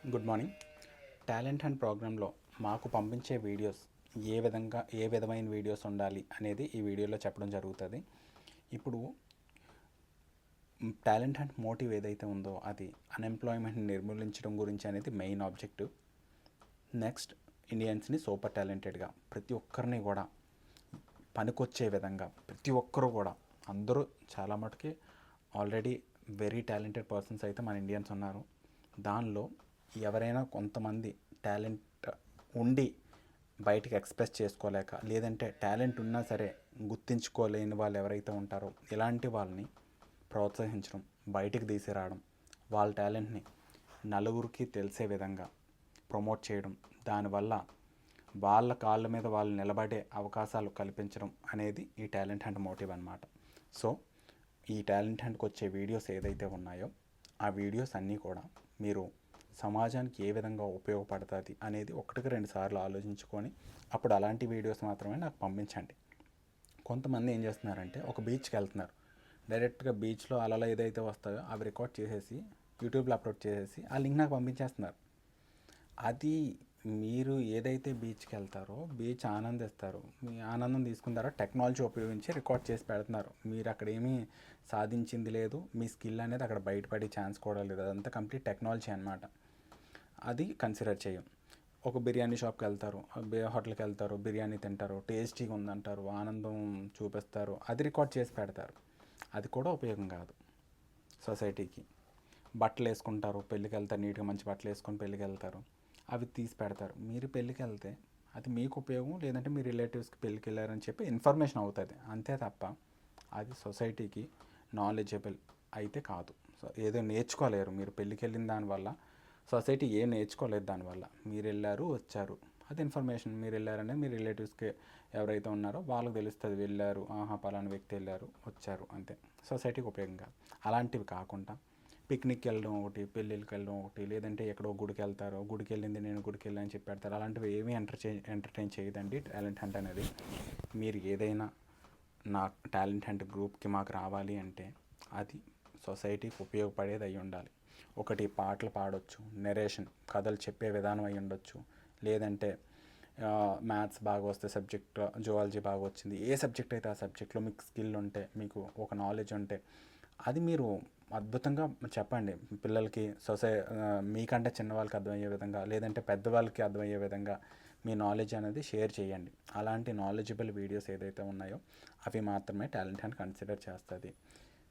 Good morning. Talent hunt ప్రోగ్రాంలో మాకు పంపించే వీడియోస్ ఏ విధమైన వీడియోస్ ఉండాలి అనేది ఈ వీడియోలో చెప్పడం జరుగుతుంది. ఇప్పుడు టాలెంట్ హంట్ మోటివ్ ఏదైతే ఉందో అది అన్ఎంప్లాయ్మెంట్ని నిర్మూలించడం గురించి అనేది మెయిన్ ఆబ్జెక్టివ్. నెక్స్ట్, ఇండియన్స్ని సూపర్ టాలెంటెడ్గా ప్రతి ఒక్కరిని కూడా పనికొచ్చే విధంగా ప్రతి ఒక్కరూ కూడా అందరూ చాలా మటుకి ఆల్రెడీ వెరీ టాలెంటెడ్ పర్సన్స్ అయితే మన ఇండియన్స్ ఉన్నారు. దానిలో ఎవరైనా కొంతమంది టాలెంట్ ఉండి బయటికి ఎక్స్ప్రెస్ చేసుకోలేక, లేదంటే టాలెంట్ ఉన్నా సరే గుర్తించుకోలేని వాళ్ళు ఎవరైతే ఉంటారో ఇలాంటి వాళ్ళని ప్రోత్సహించడం, బయటికి తీసుకురావడం, వాళ్ళ టాలెంట్ని నలుగురికి తెలిసే విధంగా ప్రమోట్ చేయడం, దానివల్ల వాళ్ళ కాళ్ళ మీద వాళ్ళు నిలబడే అవకాశాలు కల్పించడం అనేది ఈ టాలెంట్ హంట్ మోటివ్ అన్నమాట. సో ఈ టాలెంట్ హంట్కి వచ్చే వీడియోస్ ఏదైతే ఉన్నాయో ఆ వీడియోస్ అన్నీ కూడా మీరు సమాజానికి ఏ విధంగా ఉపయోగపడుతుంది అనేది ఒకటికి రెండు సార్లు ఆలోచించుకొని అప్పుడు అలాంటి వీడియోస్ మాత్రమే నాకు పంపించండి. కొంతమంది ఏం చేస్తున్నారంటే ఒక బీచ్కి వెళ్తున్నారు, డైరెక్ట్గా బీచ్లో అలలు ఏదైతే వస్తాయో అవి రికార్డ్ చేసేసి యూట్యూబ్లో అప్లోడ్ చేసేసి ఆ లింక్ నాకు పంపించేస్తున్నారు. అది మీరు ఏదైతే బీచ్కి వెళ్తారో బీచ్ ఆనందిస్తారు, మీ ఆనందం తీసుకున్న తర్వాత టెక్నాలజీ ఉపయోగించి రికార్డ్ చేసి పెడుతున్నారు. మీరు అక్కడ ఏమీ సాధించింది లేదు, మీ స్కిల్ అనేది అక్కడ బయటపడే ఛాన్స్ కూడా లేదు. అదంతా కంప్లీట్ టెక్నాలజీ అనమాట. అది కన్సిడర్ చేయం. ఒక బిర్యానీ షాప్కి వెళ్తారు, హోటల్కి వెళ్తారు, బిర్యానీ తింటారు, టేస్టీగా ఉందంటారు, ఆనందం చూపిస్తారు, అది రికార్డ్ చేసి పెడతారు. అది కూడా ఉపయోగం కాదు సొసైటీకి. బట్టలు వేసుకుంటారు, పెళ్ళికి వెళ్తారు, నీట్గా మంచి బట్టలు వేసుకొని పెళ్ళికి వెళ్తారు, అవి తీసి పెడతారు. మీరు పెళ్ళికి వెళ్తే అది మీకు ఉపయోగం, లేదంటే మీ రిలేటివ్స్కి పెళ్ళికి వెళ్ళారని చెప్పి ఇన్ఫర్మేషన్ అవుతుంది అంతే తప్ప అది సొసైటీకి నాలెడ్జబుల్ అయితే కాదు. సో ఏదో నేర్చుకోలేరు మీరు పెళ్ళికి వెళ్ళిన దానివల్ల. సొసైటీ ఏం నేర్చుకోలేదు దానివల్ల. మీరు వెళ్ళారు, వచ్చారు, అది ఇన్ఫర్మేషన్. మీరు వెళ్ళారనే మీ రిలేటివ్స్కి ఎవరైతే ఉన్నారో వాళ్ళకి తెలుస్తుంది, వెళ్ళారు, ఆహా పలానా వ్యక్తి వెళ్ళారు, వచ్చారు, అంతే. సొసైటీకి ఉపయోగం కాదు. అలాంటివి కాకుండా పిక్నిక్కి వెళ్ళడం ఒకటి, పెళ్ళిళ్ళకి వెళ్ళడం ఒకటి, లేదంటే ఎక్కడో గుడికి వెళ్తారో, గుడికి వెళ్ళింది నేను గుడికి వెళ్ళని చెప్పి పెడతారు. అలాంటివి ఏమీ ఎంటర్టైన్ చేయదండి టాలెంట్ హంట్ అనేది. మీరు ఏదైనా నా టాలెంట్ హంట్ గ్రూప్కి మాకు రావాలి అంటే అది సొసైటీకి ఉపయోగపడేది అయి ఉండాలి. ఒకటి పాటలు పాడవచ్చు, నెరేషన్ కథలు చెప్పే విధానం అయి ఉండొచ్చు, లేదంటే మ్యాథ్స్ బాగా వస్తే సబ్జెక్ట్, జువాలజీ బాగా వచ్చింది, ఏ సబ్జెక్ట్ అయితే ఆ సబ్జెక్ట్లో మీకు స్కిల్ ఉంటే, మీకు ఒక నాలెడ్జ్ ఉంటే అది మీరు అద్భుతంగా చెప్పండి పిల్లలకి. మీకంటే చిన్నవాళ్ళకి అర్థమయ్యే విధంగా, లేదంటే పెద్దవాళ్ళకి అర్థమయ్యే విధంగా మీ నాలెడ్జ్ అనేది షేర్ చేయండి. అలాంటి నాలెడ్జబుల్ వీడియోస్ ఏదైతే ఉన్నాయో అవి మాత్రమే టాలెంట్ అని కన్సిడర్ చేస్తుంది.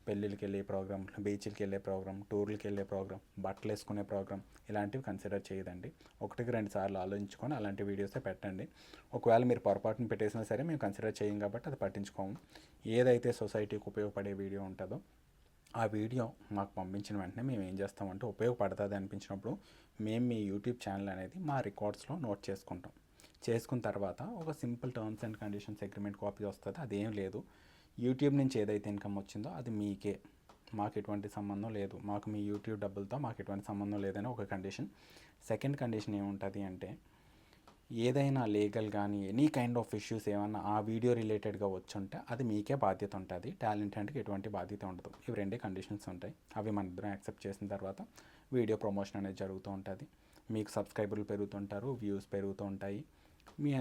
పెళ్ళిళ్ళకి వెళ్ళే ప్రోగ్రామ్, బీచ్లకి వెళ్ళే ప్రోగ్రామ్, టూర్లకి వెళ్ళే ప్రోగ్రామ్, బట్టలు వేసుకునే ప్రోగ్రామ్ ఇలాంటివి కన్సిడర్ చేయదండి. ఒకటికి రెండు సార్లు ఆలోచించుకొని అలాంటి వీడియోసే పెట్టండి. ఒకవేళ మీరు పొరపాటున పెట్టేసినా సరే మేము కన్సిడర్ చేయం కాబట్టి అది పట్టించుకోము. ఏదైతే సొసైటీకి ఉపయోగపడే వీడియో ఉంటుందో ఆ వీడియో మాకు పంపించిన వెంటనే మేము ఏం చేస్తామంటే ఉపయోగపడుతుంది అనిపించినప్పుడు మేము మీ యూట్యూబ్ ఛానల్ అనేది మా రికార్డ్స్లో నోట్ చేసుకుంటాం. చేసుకున్న తర్వాత ఒక simple terms and conditions agreement copy వస్తుంది. అదేం లేదు, యూట్యూబ్ నుంచి ఏదైతే ఇన్కమ్ వచ్చిందో అది మీకే, మాకు ఎటువంటి సంబంధం లేదు, మాకు మీ యూట్యూబ్ డబ్బులతో మాకు ఎటువంటి సంబంధం లేదని ఒక కండిషన్. సెకండ్ కండిషన్ ఏముంటుంది అంటే ఏదైనా లీగల్ కానీ ఎనీ కైండ్ ఆఫ్ ఇష్యూస్ ఏమన్నా ఆ వీడియో రిలేటెడ్గా వచ్చుంటే అది మీకే బాధ్యత ఉంటుంది, టాలెంట్ హంట్కి ఎటువంటి బాధ్యత ఉండదు. ఇవి రెండే కండిషన్స్ ఉంటాయి. అవి మన ఇద్దరం యాక్సెప్ట్ చేసిన తర్వాత వీడియో ప్రమోషన్ అనేది జరుగుతూ ఉంటుంది. మీకు సబ్స్క్రైబర్లు పెరుగుతుంటారు, వ్యూస్ పెరుగుతూ ఉంటాయి, మీ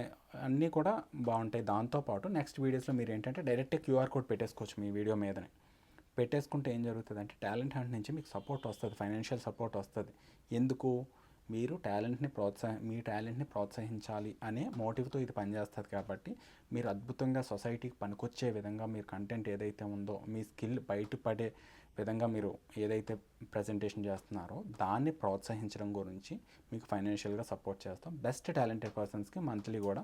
అన్నీ కూడా బాగుంటాయి. దాంతోపాటు నెక్స్ట్ వీడియోస్లో మీరు ఏంటంటే డైరెక్ట్గా క్యూఆర్ కోడ్ పెట్టేసుకోవచ్చు మీ వీడియో మీదనే. పెట్టేసుకుంటే ఏం జరుగుతుంది అంటే టాలెంట్ హంట్ నుంచి మీకు సపోర్ట్ వస్తుంది, ఫైనాన్షియల్ సపోర్ట్ వస్తుంది. ఎందుకు? మీరు మీ టాలెంట్ని ప్రోత్సహించాలి అనే మోటివ్తో ఇది పనిచేస్తుంది. కాబట్టి మీరు అద్భుతంగా సొసైటీకి పనికొచ్చే విధంగా మీరు కంటెంట్ ఏదైతే ఉందో, మీ స్కిల్ బయటపడే విధంగా మీరు ఏదైతే ప్రజెంటేషన్ చేస్తున్నారో దాన్ని ప్రోత్సహించడం గురించి మీకు ఫైనాన్షియల్గా సపోర్ట్ చేస్తాం. బెస్ట్ టాలెంటెడ్ పర్సన్స్కి మంత్లీ కూడా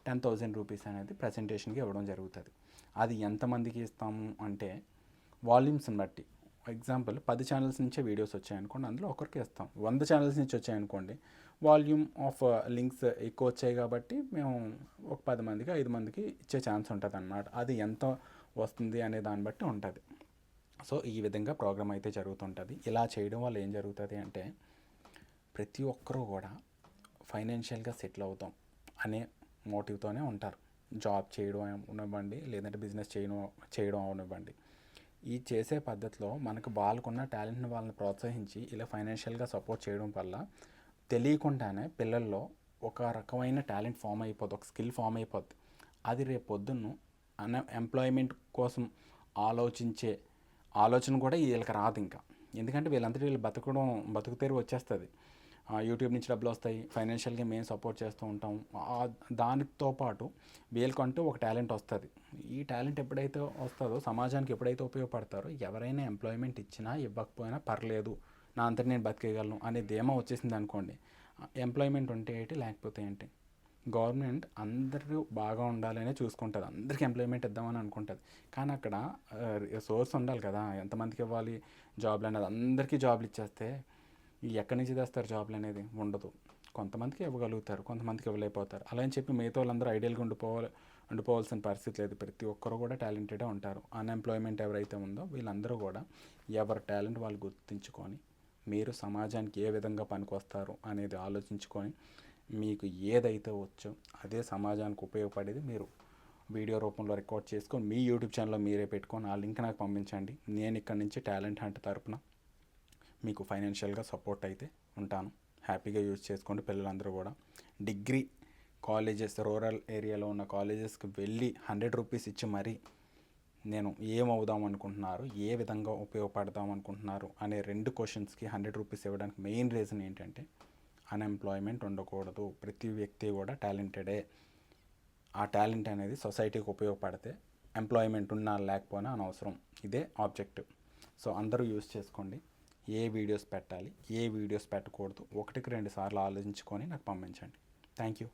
10,000 రూపీస్ అనేది ప్రజెంటేషన్కి ఇవ్వడం జరుగుతుంది. అది ఎంతమందికి ఇస్తాము అంటే వాల్యూమ్స్ని బట్టి. ఎగ్జాంపుల్ 10 ఛానల్స్ నుంచే వీడియోస్ వచ్చాయనుకోండి, అందులో ఒకరికి ఇస్తాం. 100 ఛానల్స్ నుంచి వచ్చాయనుకోండి, వాల్యూమ్ ఆఫ్ లింక్స్ ఎక్కువ వచ్చాయి కాబట్టి మేము ఒక 10 మందికి 5 మందికి ఇచ్చే ఛాన్స్ ఉంటుంది అన్నమాట. అది ఎంత వస్తుంది అనే దాన్ని బట్టి ఉంటుంది. సో ఈ విధంగా ప్రోగ్రామ్ అయితే జరుగుతుంటుంది. ఇలా చేయడం వల్ల ఏం జరుగుతుంది అంటే ప్రతి ఒక్కరూ కూడా ఫైనాన్షియల్గా సెటిల్ అవుతాం అనే మోటివ్తోనే ఉంటారు. జాబ్ చేయడం అవనివ్వండి, లేదంటే బిజినెస్ చేయడం అవనివ్వండి. ఈ చేసే పద్ధతిలో మనకు వాళ్ళకున్న టాలెంట్ని వాళ్ళని ప్రోత్సహించి ఇలా ఫైనాన్షియల్గా సపోర్ట్ చేయడం వల్ల తెలియకుండానే పిల్లల్లో ఒక రకమైన టాలెంట్ ఫామ్ అయిపోద్ది, ఒక స్కిల్ ఫామ్ అయిపోద్ది. అది రేపు పొద్దున్న ఎంప్లాయ్మెంట్ కోసం ఆలోచించే ఆలోచన కూడా వీళ్ళకి రాదు ఇంకా. ఎందుకంటే వీళ్ళంతటి వీళ్ళు బతుకు తెరువు వచ్చేస్తుంది. యూట్యూబ్ నుంచి డబ్బులు వస్తాయి, ఫైనాన్షియల్గా మేము సపోర్ట్ చేస్తూ ఉంటాం. దానితో పాటు వీళ్ళకంటూ ఒక టాలెంట్ వస్తుంది. ఈ టాలెంట్ ఎప్పుడైతే వస్తుందో, సమాజానికి ఎప్పుడైతే ఉపయోగపడతారో, ఎవరైనా ఎంప్లాయ్మెంట్ ఇచ్చినా ఇవ్వకపోయినా పర్లేదు, నా అంతటి నేను బతికేయగలను అనే ధీమా వచ్చేసింది అనుకోండి. ఎంప్లాయ్మెంట్ ఉంటే ఏంటి, లేకపోతే ఏంటి. గవర్నమెంట్ అందరూ బాగా ఉండాలనే చూసుకుంటుంది, అందరికీ ఎంప్లాయ్మెంట్ ఇద్దామని అనుకుంటుంది. కానీ అక్కడ సోర్స్ ఉండాలి కదా, ఎంతమందికి ఇవ్వాలి జాబ్లు అనేది. అందరికీ జాబ్లు ఇచ్చేస్తే ఎక్కడి నుంచి తెస్తారు జాబ్లు అనేది? ఉండదు. కొంతమందికి ఇవ్వగలుగుతారు, కొంతమందికి ఇవ్వలేకపోతారు. అలా అని చెప్పి మిగతా వాళ్ళందరూ ఐడియల్గా ఉండిపోవాల్సిన పరిస్థితి లేదు. ప్రతి ఒక్కరు కూడా టాలెంటెడే ఉంటారు. అన్ఎంప్లాయ్మెంట్ ఎవరైతే ఉందో వీళ్ళందరూ కూడా ఎవరి టాలెంట్ వాళ్ళు గుర్తించుకొని, మీరు సమాజానికి ఏ విధంగా పనికొస్తారు అనేది ఆలోచించుకొని, మీకు ఏదైతే వచ్చో అదే సమాజానికి ఉపయోగపడేది మీరు వీడియో రూపంలో రికార్డ్ చేసుకొని మీ యూట్యూబ్ ఛానల్లో మీరే పెట్టుకొని ఆ లింక్ నాకు పంపించండి. నేను ఇక్కడ నుంచి టాలెంట్ హంట్ తరపున మీకు ఫైనాన్షియల్గా సపోర్ట్ అయితే ఉంటాను. హ్యాపీగా యూజ్ చేసుకోండి. పిల్లలందరూ కూడా డిగ్రీ కాలేజెస్, రూరల్ ఏరియాలో ఉన్న కాలేజెస్కి వెళ్ళి 100 రూపీస్ ఇచ్చి మరీ నేను ఏమవుదాం అనుకుంటున్నారు, ఏ విధంగా ఉపయోగపడదాం అనుకుంటున్నారు అనే 2 క్వశ్చన్స్కి 100 రూపీస్ ఇవ్వడానికి మెయిన్ రీజన్ ఏంటంటే, అన్ఎంప్లాయ్మెంట్ ఉండకూడదు. ప్రతి వ్యక్తి కూడా టాలెంటెడే. ఆ టాలెంట్ అనేది సొసైటీకి ఉపయోగపడితే ఎంప్లాయ్మెంట్ ఉన్నా లేకపోయినా అనవసరం. ఇదే ఆబ్జెక్టివ్. సో అందరూ యూజ్ చేసుకోండి. ఏ వీడియోస్ పెట్టాలి, ఏ వీడియోస్ పెట్టకూడదు, 1కి 2 సార్లు ఆలోచించుకొని నాకు పంపించండి. Thank you.